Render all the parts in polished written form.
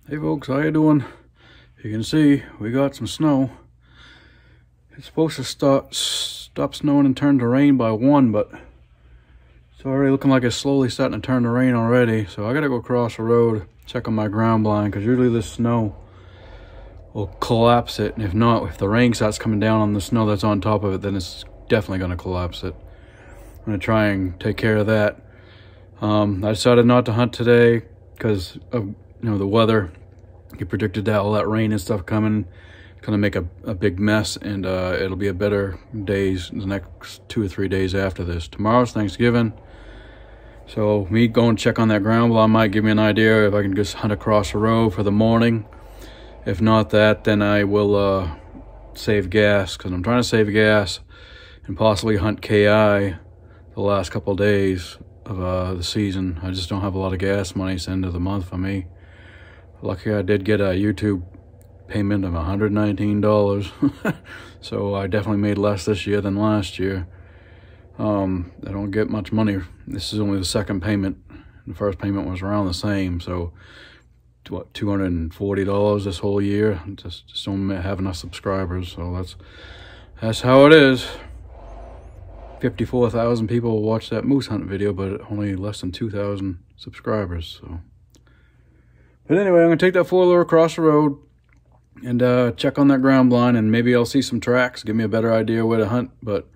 Hey folks, how you doing? You can see we got some snow. It's supposed to stop snowing and turn to rain by 1, but it's already looking like it's slowly starting to turn to rain already. So I gotta go across the road, check on my ground blind, because usually this snow will collapse it. And if not, if the rain starts coming down on the snow that's on top of it, then it's definitely gonna collapse it. I'm gonna try and take care of that. I decided not to hunt today because of the weather. You predicted that all that rain and stuff coming. It's gonna make a big mess, and it'll be a better days the next 2 or 3 days after this. Tomorrow's Thanksgiving, so me going to check on that ground blind might give me an idea if I can just hunt across the road for the morning. If not that, then I will save gas, because I'm trying to save gas and possibly hunt KI the last couple of days of the season. I just don't have a lot of gas money. It's the end of the month for me. Lucky I did get a YouTube payment of $119. So I definitely made less this year than last year. I don't get much money. This is only the second payment. The first payment was around the same. So what, $240 this whole year? Just don't have enough subscribers. So that's how it is. 54,000 people watched that moose hunt video, but only less than 2,000 subscribers. So, but anyway, I'm gonna take that 4-wheeler across the road and check on that ground blind, and maybe I'll see some tracks, give me a better idea where to hunt. But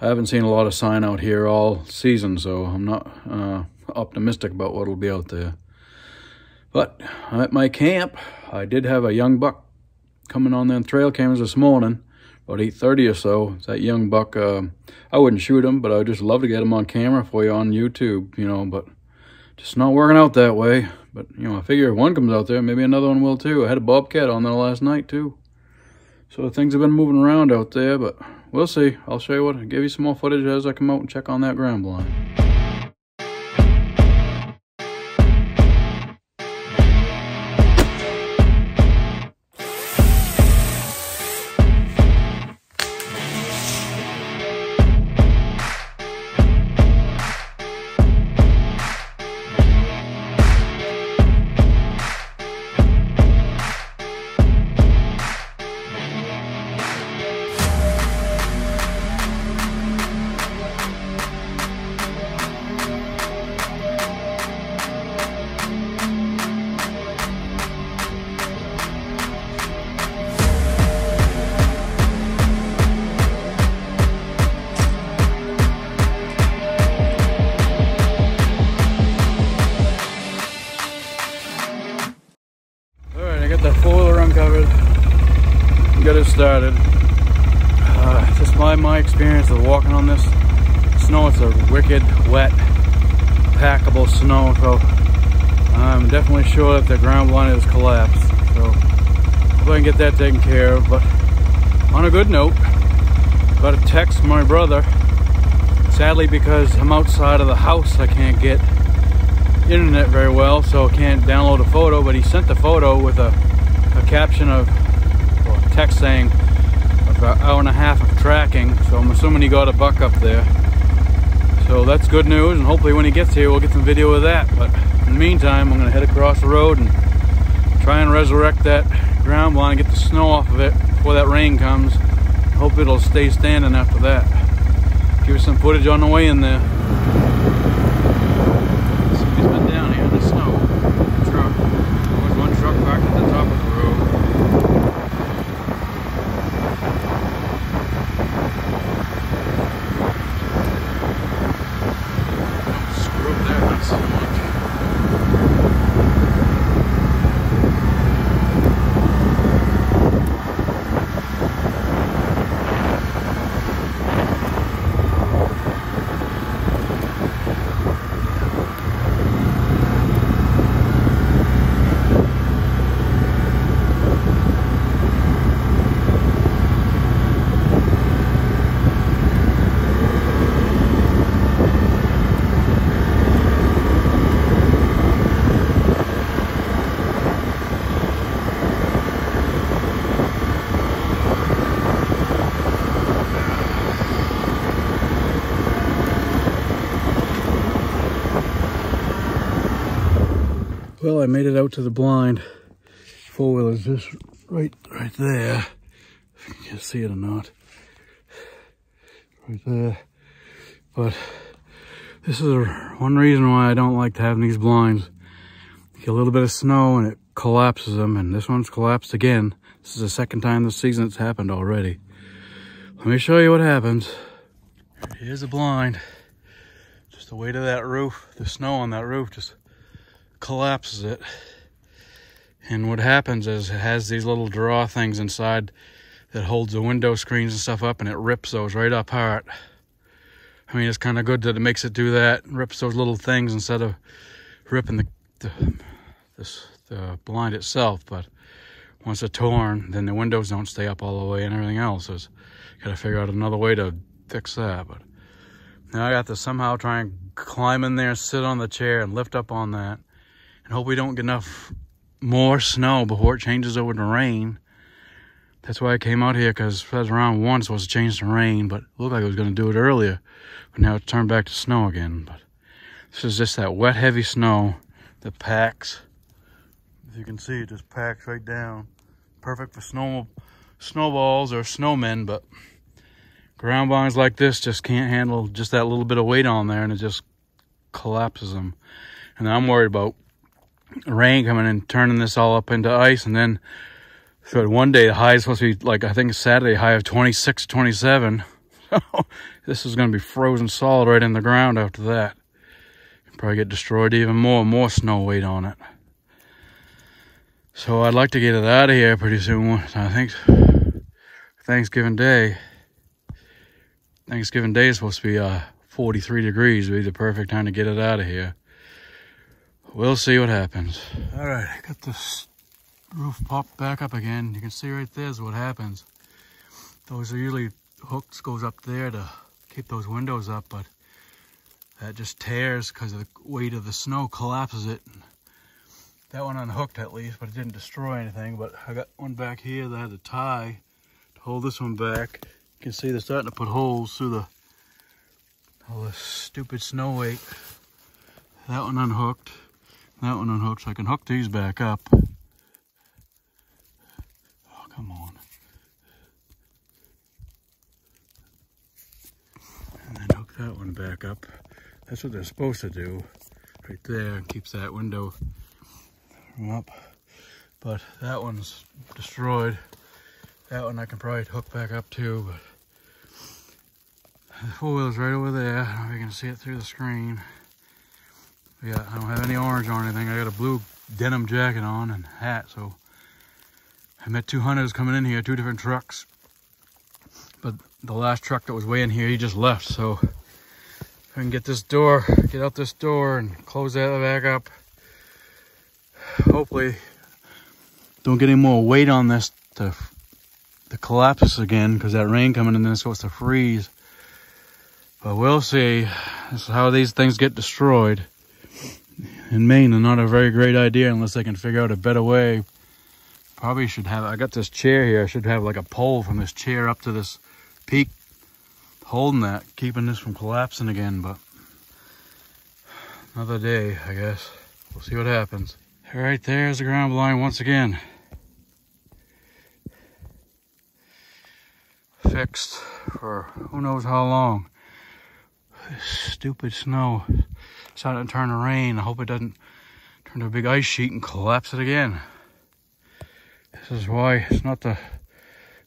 I haven't seen a lot of sign out here all season, so I'm not optimistic about what'll be out there. But at my camp, I did have a young buck coming on them trail cameras this morning. About 8:30 or so. It's that young buck. I wouldn't shoot him, but I'd just love to get him on camera for you on YouTube, but just not working out that way. But, I figure if one comes out there, maybe another one will too. I had a bobcat on there last night too. So things have been moving around out there, but we'll see. I'll show you I'll give you some more footage as I come out and check on that ground blind. That 4-wheeler uncovered, got it started. Just my experience of walking on this snow, it's a wicked, wet, packable snow, so I'm definitely sure that the ground blind is collapsed. So hopefully I can get that taken care of. But on a good note, got a text from my brother. Sadly, because I'm outside of the house, I can't get internet very well, so I can't download a photo, but he sent the photo with a caption of, well, text saying about 1.5 hours of tracking. So I'm assuming he got a buck up there, so that's good news, and hopefully when he gets here we'll get some video of that. But in the meantime, I'm gonna head across the road and try and resurrect that ground blind, get the snow off of it before that rain comes. Hope it'll stay standing after that. Give you some footage on the way in there. Well, I made it out to the blind. four-wheeler is just right there. If you can see it or not. Right there. But this is one reason why I don't like to have these blinds. You get a little bit of snow and it collapses them, and this one's collapsed again. This is the second time this season it's happened already. Let me show you what happens. Here's the blind. Just the weight of that roof, the snow on that roof just collapses it. And what happens is it has these little draw things inside that holds the window screens and stuff up, and it rips those right apart. I mean, it's kind of good that it makes it do that, rips those little things instead of ripping the blind itself. But once it's torn, then the windows don't stay up all the way and everything else. So got to figure out another way to fix that. But now I got to somehow try and climb in there, sit on the chair and lift up on that, and hope we don't get enough more snow before it changes over to rain. That's why I came out here, because it was around 1, supposed to change to rain, but it looked like it was going to do it earlier. But now it's turned back to snow again. But this is just that wet, heavy snow that packs. As you can see, it just packs right down. Perfect for snowballs or snowmen, but ground blinds like this just can't handle just that little bit of weight on there, and it just collapses them. And I'm worried about rain coming and turning this all up into ice, and then so one day the high is supposed to be, like, I think it's Saturday, high of 26, 27. So this is going to be frozen solid right in the ground after that. Probably get destroyed even more snow weight on it. So I'd like to get it out of here pretty soon. I think Thanksgiving Day is supposed to be 43 degrees. Would be the perfect time to get it out of here. We'll see what happens. All right, I got this roof popped back up again. You can see right there's what happens. Those are usually hooks goes up there to keep those windows up, but that just tears because of the weight of the snow, collapses it. That one unhooked at least, but it didn't destroy anything. But I got one back here that I had to tie to hold this one back. You can see they're starting to put holes through all this stupid snow weight. That one unhooked. That one unhooked, so I can hook these back up. Oh, come on. And then hook that one back up. That's what they're supposed to do. Right there, keeps that window from up. But that one's destroyed. That one I can probably hook back up too, but the four-wheel's right over there. I don't know if you can see it through the screen. Yeah, I don't have any orange or anything. I got a blue denim jacket on and hat, so I met 2 hunters coming in here, 2 different trucks. But the last truck that was way in here, he just left, so if I can get out this door and close that back up, hopefully don't get any more weight on this to collapse again, because that rain coming in, then it's supposed to freeze. But we'll see. This is how these things get destroyed. In Maine, they're not a very great idea unless they can figure out a better way. Probably should have, I got this chair here, I should have like a pole from this chair up to this peak, holding that, keeping this from collapsing again. But another day, I guess. We'll see what happens. All right, there's the ground blind once again. Fixed for who knows how long. This stupid snow starting to turn to rain. I hope it doesn't turn to a big ice sheet and collapse it again. This is why it's not the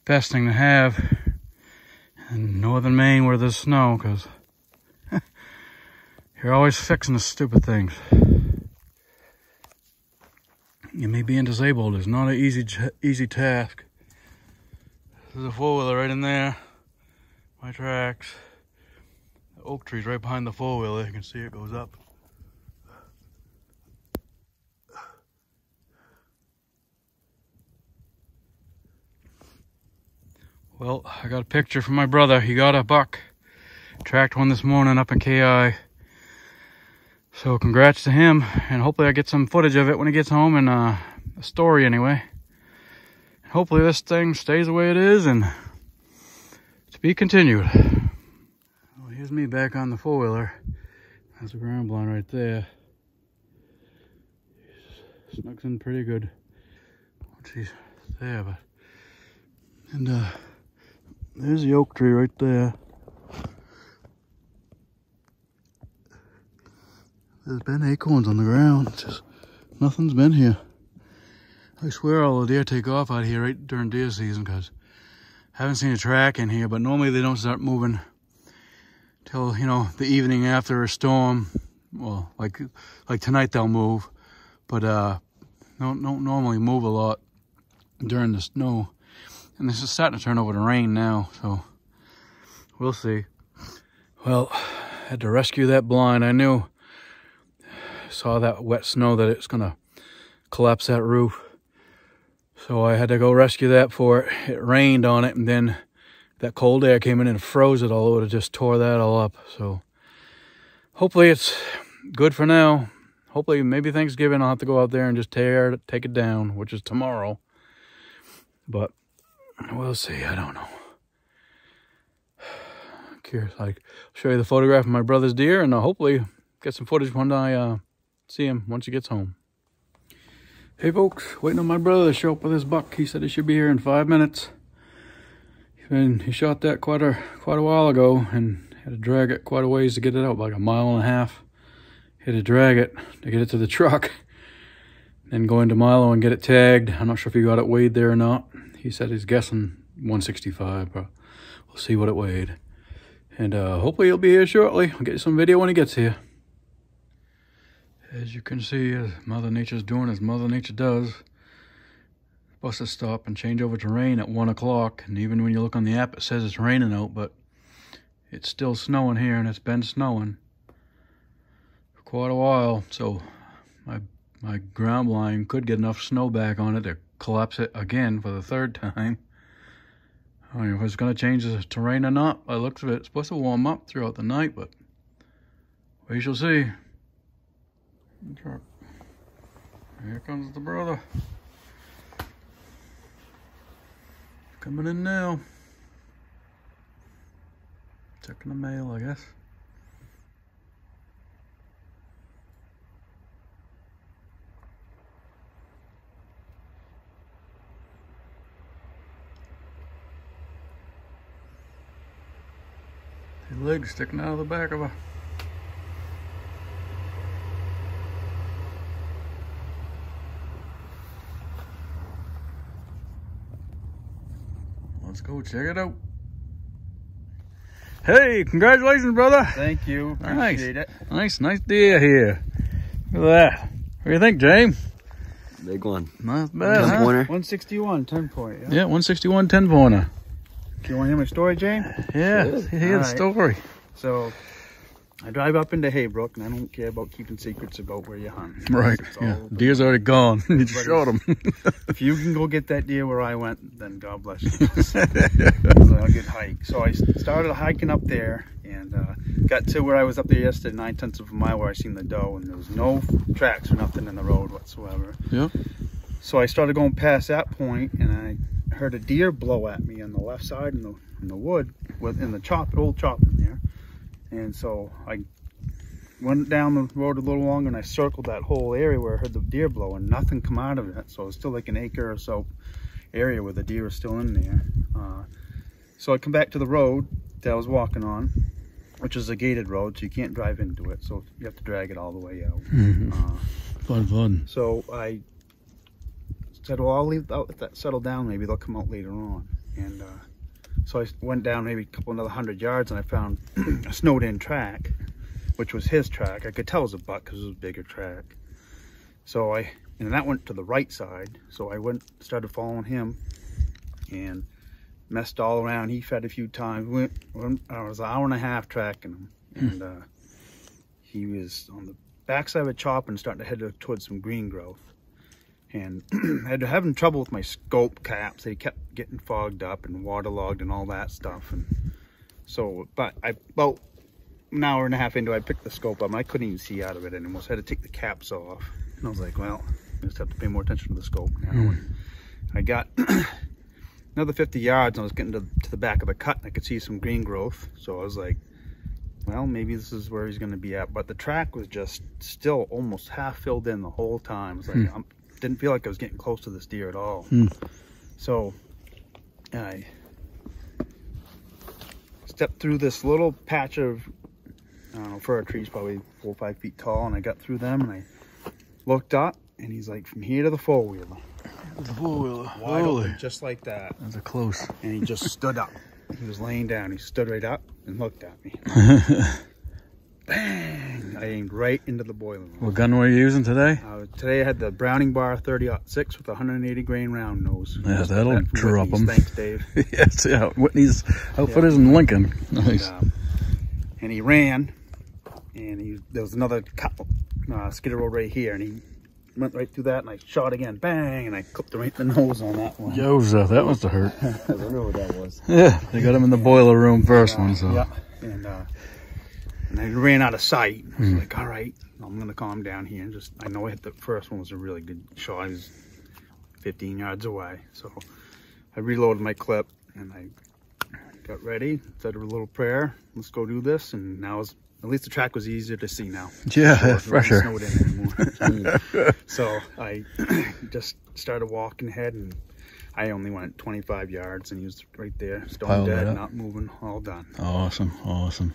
best thing to have in northern Maine where there's snow, because you're always fixing the stupid things. You may being disabled is not an easy task. There's a four-wheeler right in there. My tracks. The oak tree's right behind the four-wheeler. You can see it goes up. Well, I got a picture from my brother. He got a buck. Tracked one this morning up in KI. So congrats to him, and hopefully I get some footage of it when he gets home, and a story anyway. Hopefully this thing stays the way it is, and to be continued. Well, here's me back on the four-wheeler. That's the ground blind right there. Snugs in pretty good. I'll see there, but and there's the oak tree right there. There's been acorns on the ground, just nothing's been here. I swear all the deer take off out here right during deer season, because I haven't seen a track in here, but normally they don't start moving till, you know, the evening after a storm. Well, like tonight they'll move, but don't normally move a lot during the snow. And this is starting to turn over to rain now, so we'll see. Well, I had to rescue that blind. I knew, saw that wet snow, that it's gonna collapse that roof. So I had to go rescue that before it rained on it, and then that cold air came in and froze it all. It would have just tore that all up. So hopefully it's good for now. Hopefully maybe Thanksgiving I'll have to go out there and just take it down, which is tomorrow. But we'll see, I don't know. Curious, I'll show you the photograph of my brother's deer, and I'll hopefully get some footage when I see him once he gets home. Hey folks, waiting on my brother to show up with his buck. He said he should be here in 5 minutes. He shot that quite a while ago and had to drag it quite a ways to get it out, like 1.5 miles. Had to drag it to get it to the truck. Then go into Milo and get it tagged. I'm not sure if he got it weighed there or not. He said he's guessing 165, but we'll see what it weighed. And hopefully he'll be here shortly. I'll get you some video when he gets here. As you can see, Mother Nature's doing as Mother Nature does. Supposed to stop and change over to rain at 1 o'clock. And even when you look on the app, it says it's raining out, but it's still snowing here, and it's been snowing for quite a while. So my ground blind could get enough snow back on it to collapse it again for the 3rd time. I don't know if it's going to change the terrain or not. By the looks of it, it's supposed to warm up throughout the night, but we shall see. Here comes the brother. Coming in now. Checking the mail, I guess. His legs sticking out of the back of her. Let's go check it out. Hey, congratulations, brother. Thank you. Appreciate it. Nice deer here. Look at that. What do you think, James? Big one. Not bad, huh? 161, 10 point. Yeah, 161, 10 pointer. Do you want to hear my story, James? Yeah, hear the story. So, I drive up into Haybrook, and I don't care about keeping secrets about where you hunt. Right, yeah. Deer's already gone. You just shot him. If you can go get that deer where I went, then God bless you. It was a good hike. So I started hiking up there, and got to where I was up there yesterday, 9/10 of a mile, where I seen the doe, and there was no tracks or nothing in the road whatsoever. Yeah. So I started going past that point, and I heard a deer blow at me on the left side in the wood, in the old chop in there. And so I went down the road a little longer, and I circled that whole area where I heard the deer blow, and nothing come out of it. So it was still like an acre or so area where the deer was still in there. So I come back to the road that I was walking on, which is a gated road, so you can't drive into it. So you have to drag it all the way out. Fun. So I said, well, I'll leave that settle down. Maybe they'll come out later on. And so I went down maybe another 100 yards, and I found a snowed-in track, which was his track. I could tell it was a buck because it was a bigger track. So and that went to the right side. So I started following him, and messed all around. He fed a few times. I was an hour and a half tracking him, and he was on the backside of a chop and starting to head towards some green growth. And I had having trouble with my scope caps. They kept getting fogged up and waterlogged and all that stuff. And so, but about an hour and a half into it, I picked the scope up, and I couldn't even see out of it anymore. So I had to take the caps off. And I was like, well, I just have to pay more attention to the scope now. And I got another 50 yards, and I was getting to the back of the cut, and I could see some green growth. So I was like, well, maybe this is where he's going to be at. But the track was just still almost half filled in the whole time. It's like, didn't feel like I was getting close to this deer at all. So I stepped through this little patch of, I don't know, fir trees, probably 4 or 5 feet tall, and I got through them, and I looked up, and he's like, from here to the four-wheeler. The four-wheeler. Wide open, just like that. That's a close. And he just stood up. He was laying down. He stood right up and looked at me. Bang! I aimed right into the boiler room. What gun were you using today? Today I had the Browning Bar 30-06 with a 180 grain round nose. Yeah, that'll drop him. Thanks, Dave. Yes, yeah. Whitney's outfit is in Lincoln. Nice. And he ran, and there was another skid road right here, and he went right through that, and I shot again, bang, and I clipped him right in the nose on that one. Yoza, that must have hurt. I don't know what that was. Yeah, they got him in the boiler room first one, so. Yeah, and I ran out of sight. I was like, all right, I'm gonna calm down here and just, I know I hit the first one was a really good shot. I was 15 yards away. So I reloaded my clip and I got ready, said a little prayer, let's go do this. And now at least the track was easier to see now. Yeah, fresher. Snowed in anymore. So I just started walking ahead, and I only went 25 yards, and he was right there, stone dead, not moving, all done. Awesome, awesome.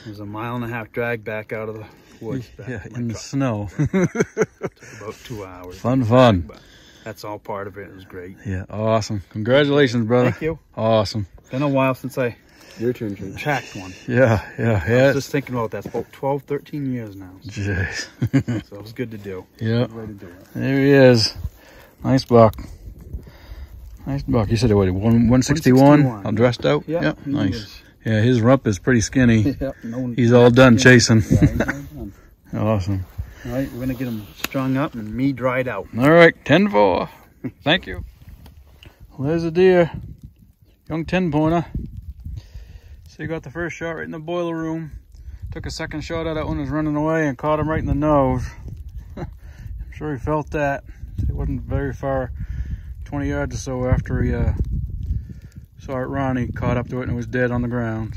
It was a 1.5 mile drag back out of the woods. Yeah, in the snow. Took about 2 hours. Fun. But that's all part of it. It was great. Yeah, awesome. Congratulations, brother. Thank you. Awesome. Been a while since I Your turn, Jim. tracked one. Yeah. I was just thinking about that. It's about 12, 13 years now. Jeez. So it was good to do. Yeah. Good way to do it. There he is. Nice buck. Nice buck. You said it was 161? All dressed out? Yeah. Yep. Nice. Yeah, his rump is pretty skinny. Yep, He's all done chasing. Yeah, he's all done. Awesome. All right, we're going to get him strung up and me dried out. All right, 10-4. Thank you. Well, there's a deer. Young 10-pointer. So you got the first shot right in the boiler room. Took a second shot at it when it was running away and caught him right in the nose. I'm sure he felt that. It wasn't very far, 20 yards or so after he saw it run, he caught up to it and it was dead on the ground.